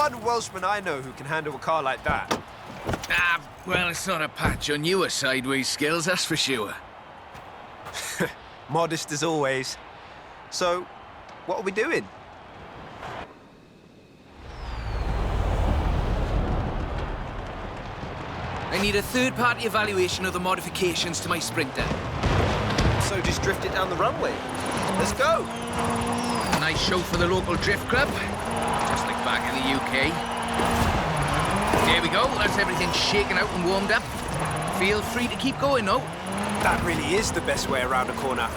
one Welshman I know who can handle a car like that. Ah, well, it's not a patch on your sideways skills, that's for sure. Modest as always. So, what are we doing? I need a third-party evaluation of the modifications to my Sprinter. So just drift it down the runway. Let's go. Nice show for the local drift club, just like back in the UK. There we go, that's everything shaken out and warmed up. Feel free to keep going, though. That really is the best way around a corner.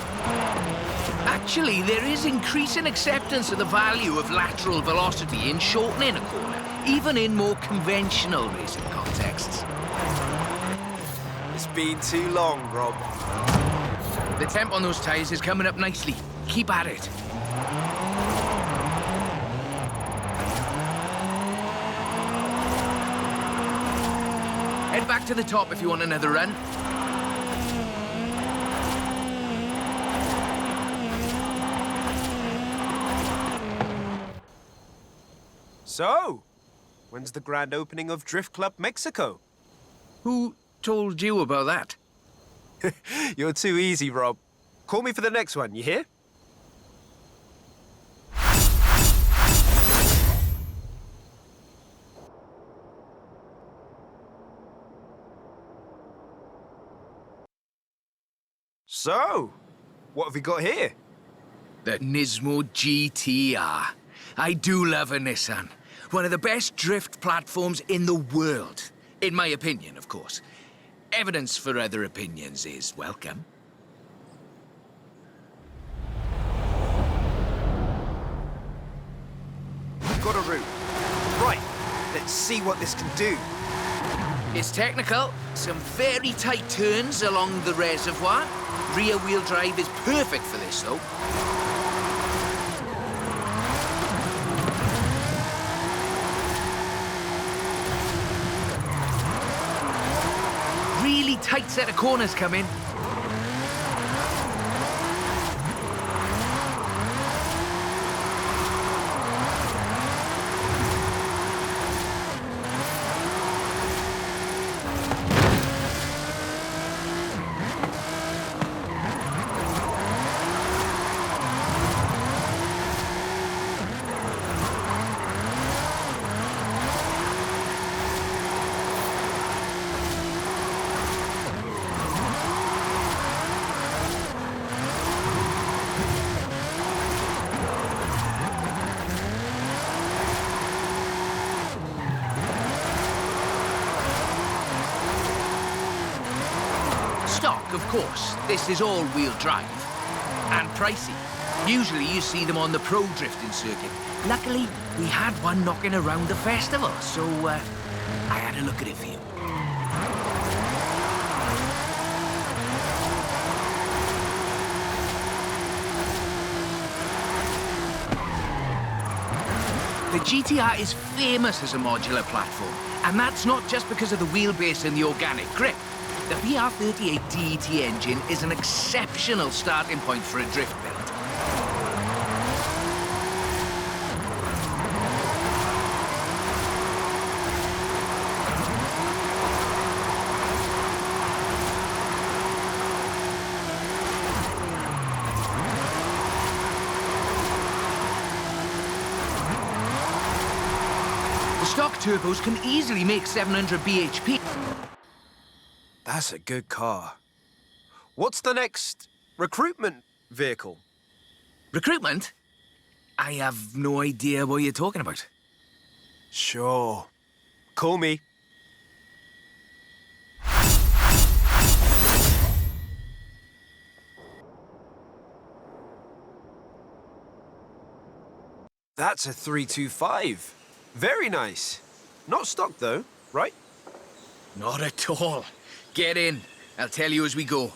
Actually, there is increasing acceptance of the value of lateral velocity in shortening a corner, even in more conventional racing contexts. It's been too long, Rob. The temp on those tyres is coming up nicely. Keep at it. Head back to the top if you want another run. So, when's the grand opening of Drift Club Mexico? Who told you about that? You're too easy, Rob. Call me for the next one, you hear? So, what have we got here? The Nismo GTR. I do love a Nissan. One of the best drift platforms in the world. In my opinion, of course. Evidence for other opinions is welcome. We've got a route. Right, let's see what this can do. It's technical. Some very tight turns along the reservoir. Rear-wheel drive is perfect for this, though. Really tight set of corners coming. Stock, of course. This is all-wheel drive. And pricey. Usually you see them on the pro drifting circuit. Luckily, we had one knocking around the festival, so I had a look at it for you. The GTR is famous as a modular platform, and that's not just because of the wheelbase and the organic grip. The VR38 DET engine is an exceptional starting point for a drift build. The stock turbos can easily make 700 bhp. That's a good car. What's the next recruitment vehicle? Recruitment? I have no idea what you're talking about. Sure. Call me. That's a 325. Very nice. Not stock though, right? Not at all. Get in. I'll tell you as we go.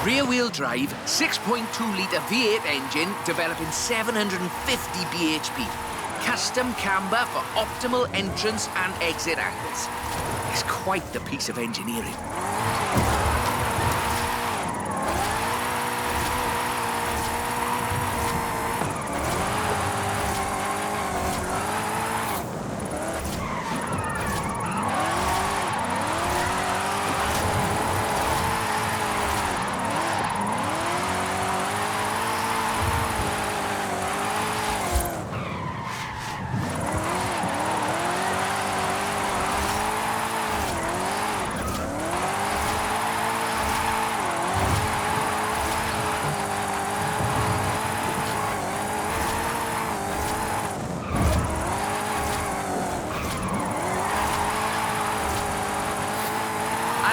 Rear-wheel drive, 6.2-litre V8 engine, developing 750 bhp. Custom camber for optimal entrance and exit angles. It's quite the piece of engineering.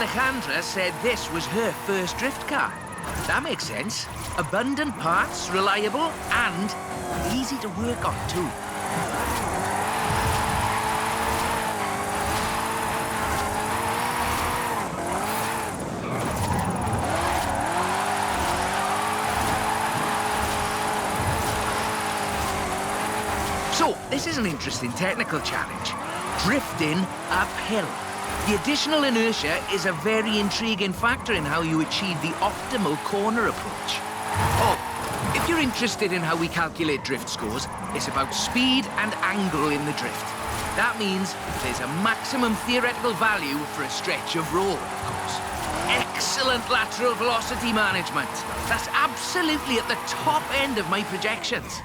Alejandra said this was her first drift car. That makes sense. Abundant parts, reliable, and easy to work on, too. So, this is an interesting technical challenge. Drifting uphill. The additional inertia is a very intriguing factor in how you achieve the optimal corner approach. Oh, if you're interested in how we calculate drift scores, it's about speed and angle in the drift. That means there's a maximum theoretical value for a stretch of road, of course. Excellent lateral velocity management. That's absolutely at the top end of my projections.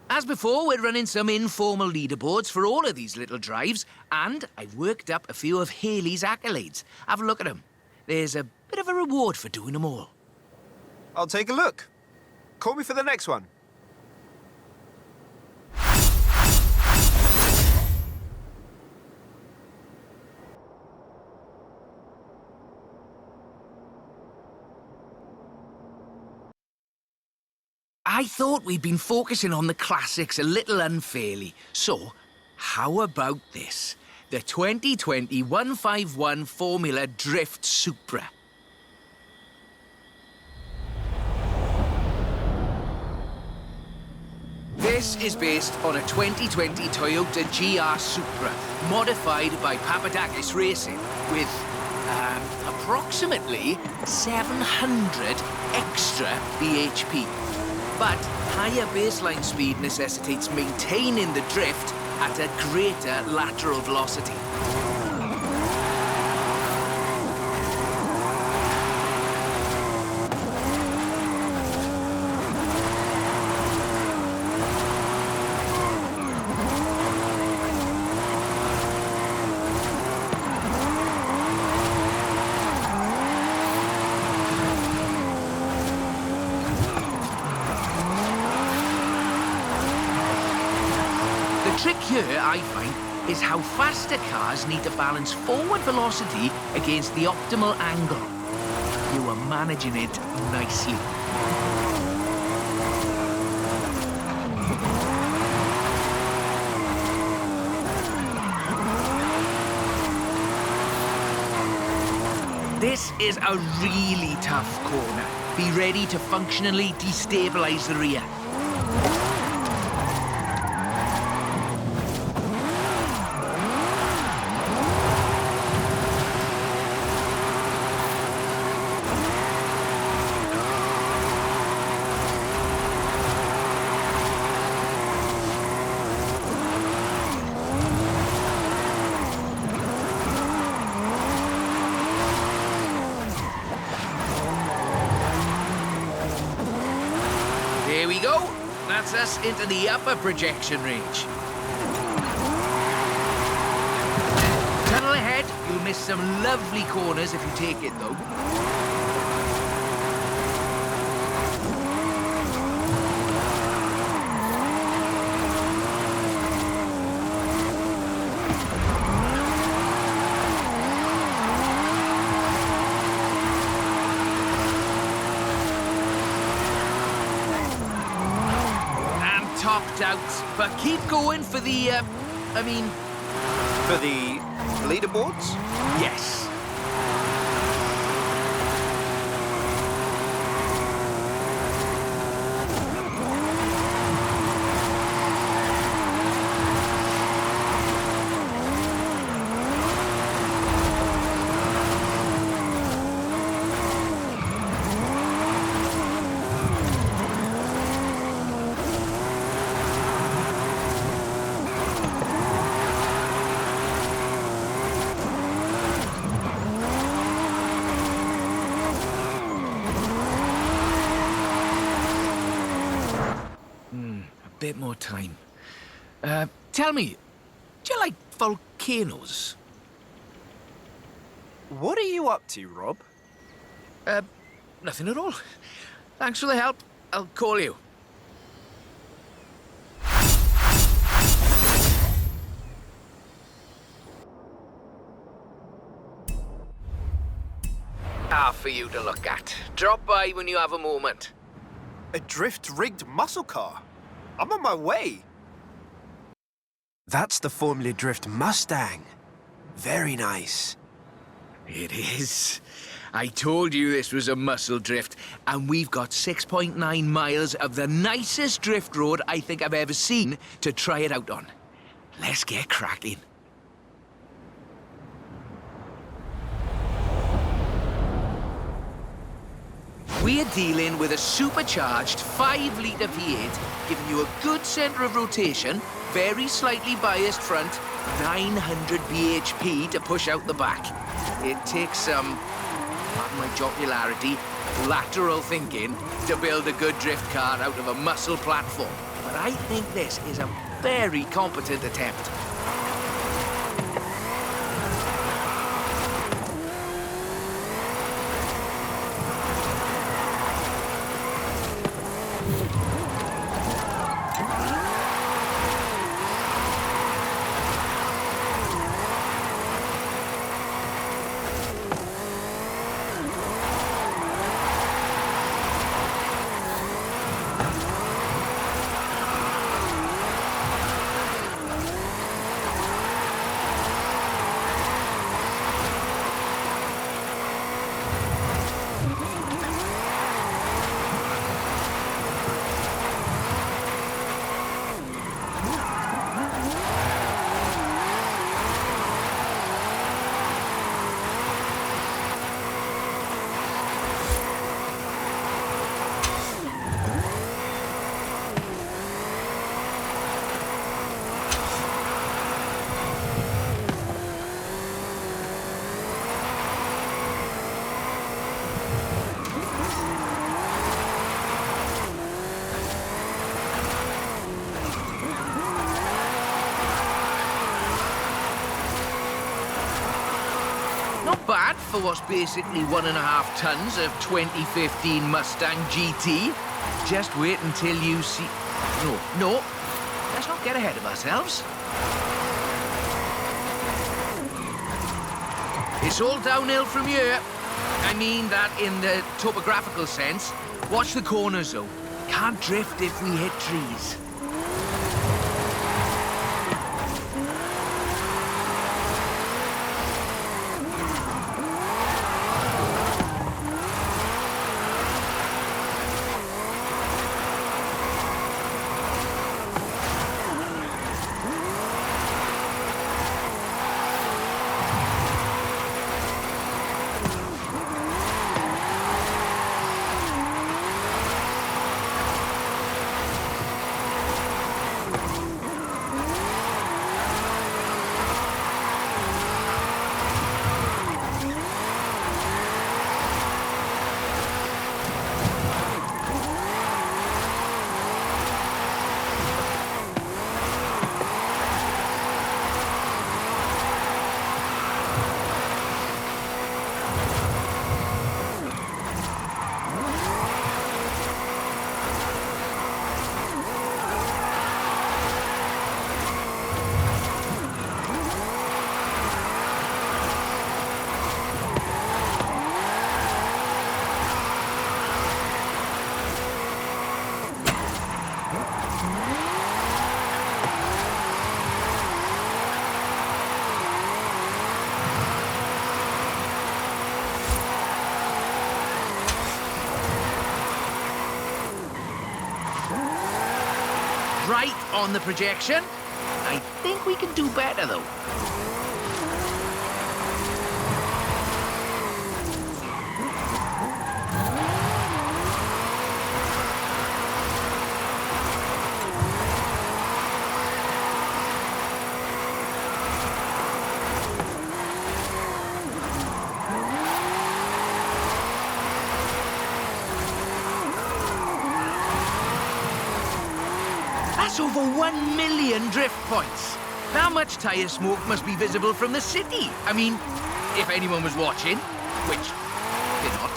As before, we're running some informal leaderboards for all of these little drives, and I've worked up a few of Haley's accolades. Have a look at them. There's a bit of a reward for doing them all. I'll take a look. Call me for the next one. I thought we'd been focusing on the classics a little unfairly. So, how about this? The 2020 151 Formula Drift Supra. This is based on a 2020 Toyota GR Supra, modified by Papadakis Racing, with approximately 700 extra bhp. But higher baseline speed necessitates maintaining the drift at a greater lateral velocity. The trick here, I find, is how faster cars need to balance forward velocity against the optimal angle. You are managing it nicely. This is a really tough corner. Be ready to functionally destabilize the rear. There we go. That's us into the upper projection range. Tunnel ahead. You'll miss some lovely corners if you take it, though. Topped out, but keep going for the, For the leaderboards? Yes. bit more time. Tell me, do you like volcanoes? What are you up to, Rob? Nothing at all. Thanks for the help. I'll call you. For you to look at. Drop by when you have a moment. A drift-rigged muscle car. I'm on my way. That's the Formula Drift Mustang. Very nice. It is. I told you this was a muscle drift, and we've got 6.9 miles of the nicest drift road I think I've ever seen to try it out on. Let's get cracking. We're dealing with a supercharged 5-litre V8, giving you a good centre of rotation, very slightly biased front, 900 bhp to push out the back. It takes some, pardon my jocularity, lateral thinking to build a good drift car out of a muscle platform. But I think this is a very competent attempt. Not bad for what's basically 1.5 tons of 2015 Mustang GT. Just wait until you see... No. Let's not get ahead of ourselves. It's all downhill from here. I mean that in the topographical sense. Watch the corners, though. Can't drift if we hit trees. Right on the projection. I think we can do better, though. That's over 1 million drift points. That much tyre smoke must be visible from the city. I mean, if anyone was watching, which they're not.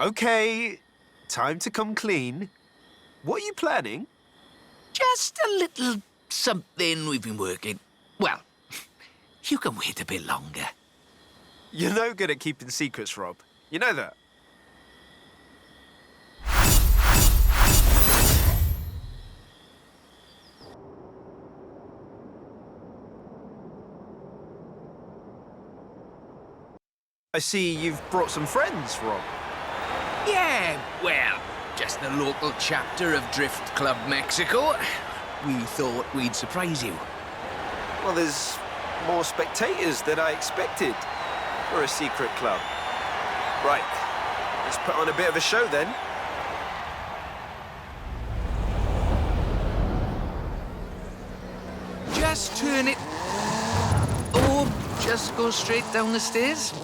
Okay, time to come clean. What are you planning? Just a little something we've been working. Well, you can wait a bit longer. You're no good at keeping secrets, Rob. You know that. I see you've brought some friends, Rob. Yeah, well, just the local chapter of Drift Club Mexico. We thought we'd surprise you. Well, there's more spectators than I expected for a secret club. Right, let's put on a bit of a show then. Just turn it... or just go straight down the stairs.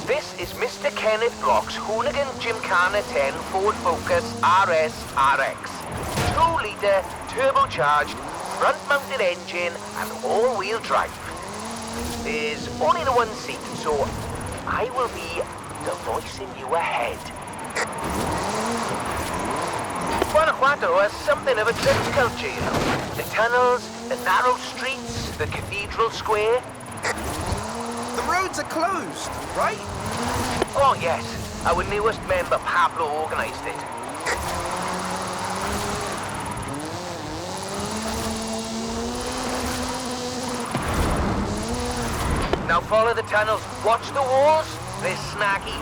This is Mr. Kenneth Brock's Hooligan Gymkhana 10 Ford Focus RS RX. 2-litre, turbocharged, front-mounted engine and all-wheel drive. There's only the one seat, so I will be the voice in your head. Guanajuato has something of a drift culture, you know. The tunnels, the narrow streets, the cathedral square. The roads are closed, right? Oh, yes. Our newest member, Pablo, organised it. Now follow the tunnels. Watch the walls. They're snaggy.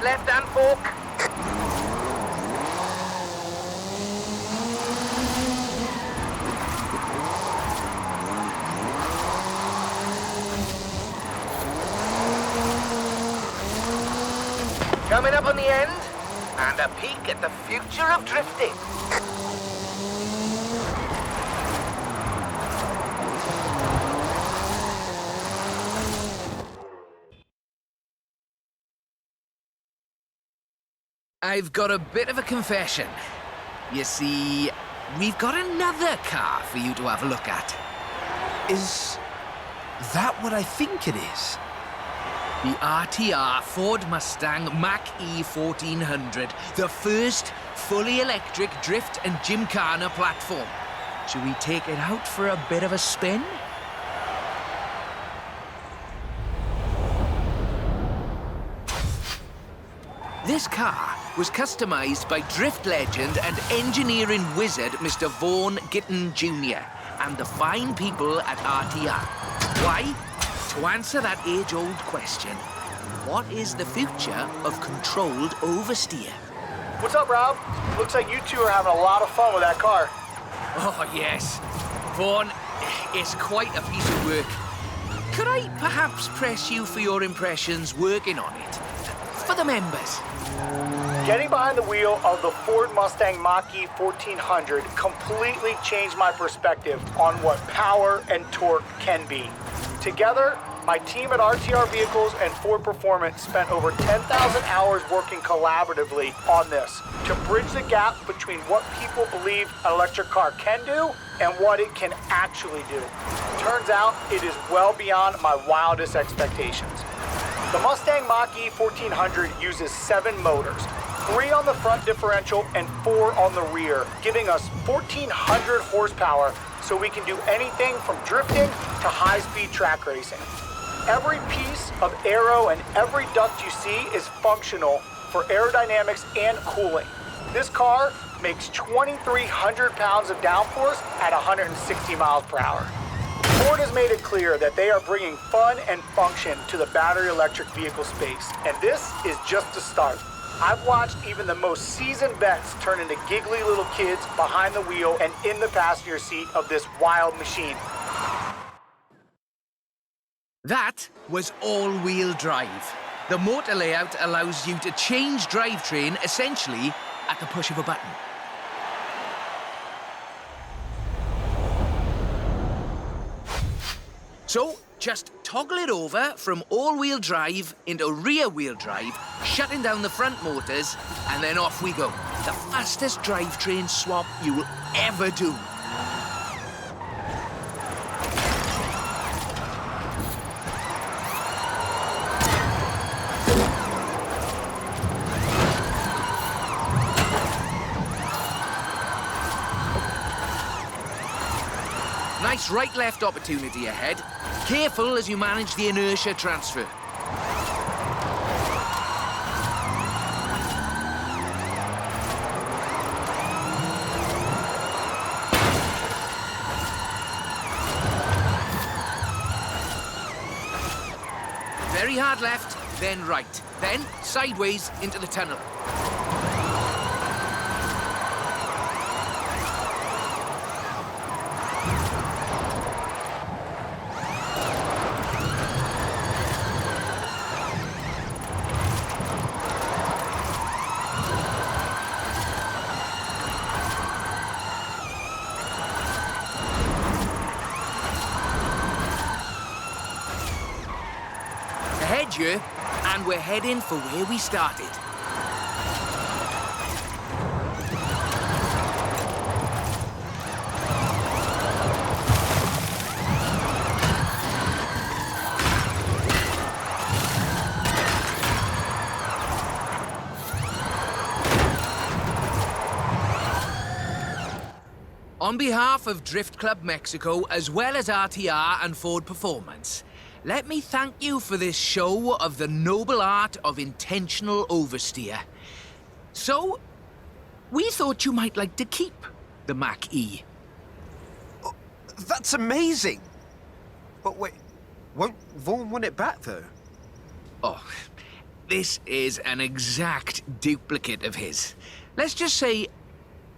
Left-hand fork. Coming up on the end, and a peek at the future of drifting. I've got a bit of a confession. You see, we've got another car for you to have a look at. Is that what I think it is? The RTR Ford Mustang Mach-E 1400, the first fully electric drift and gymkhana platform. Should we take it out for a bit of a spin? This car was customized by drift legend and engineering wizard Mr. Vaughn Gitton Jr. and the fine people at RTR. Why? To answer that age-old question, what is the future of controlled oversteer? What's up, Rob? Looks like you two are having a lot of fun with that car. Oh, yes. Vaughn, it's quite a piece of work. Could I perhaps press you for your impressions working on it? For the members. Getting behind the wheel of the Ford Mustang Mach-E 1400 completely changed my perspective on what power and torque can be. Together, My team at RTR Vehicles and Ford Performance spent over 10,000 hours working collaboratively on this to bridge the gap between what people believe an electric car can do and what it can actually do. Turns out it is well beyond my wildest expectations. The Mustang Mach-E 1400 uses 7 motors, 3 on the front differential and 4 on the rear, giving us 1,400 horsepower so we can do anything from drifting to high-speed track racing. Every piece of aero and every duct you see is functional for aerodynamics and cooling. This car makes 2,300 pounds of downforce at 160 miles per hour. Ford has made it clear that they are bringing fun and function to the battery electric vehicle space, and this is just the start. I've watched even the most seasoned vets turn into giggly little kids behind the wheel and in the passenger seat of this wild machine. That was all-wheel drive. The motor layout allows you to change drivetrain essentially at the push of a button. So, just toggle it over from all-wheel drive into rear-wheel drive, shutting down the front motors, and then off we go. The fastest drivetrain swap you will ever do. Nice right-left opportunity ahead. Careful as you manage the inertia transfer. Very hard left, then right, then sideways into the tunnel. Ahead you, and we're heading for where we started. On behalf of Drift Club Mexico, as well as RTR and Ford Performance, let me thank you for this show of the noble art of intentional oversteer. So, we thought you might like to keep the Mach-E. Oh, that's amazing! But wait, won't Vaughan want it back, though? Oh, this is an exact duplicate of his. Let's just say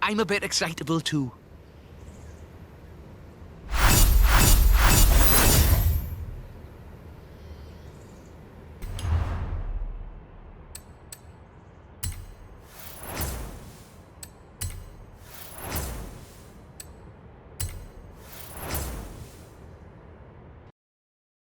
I'm a bit excitable, too.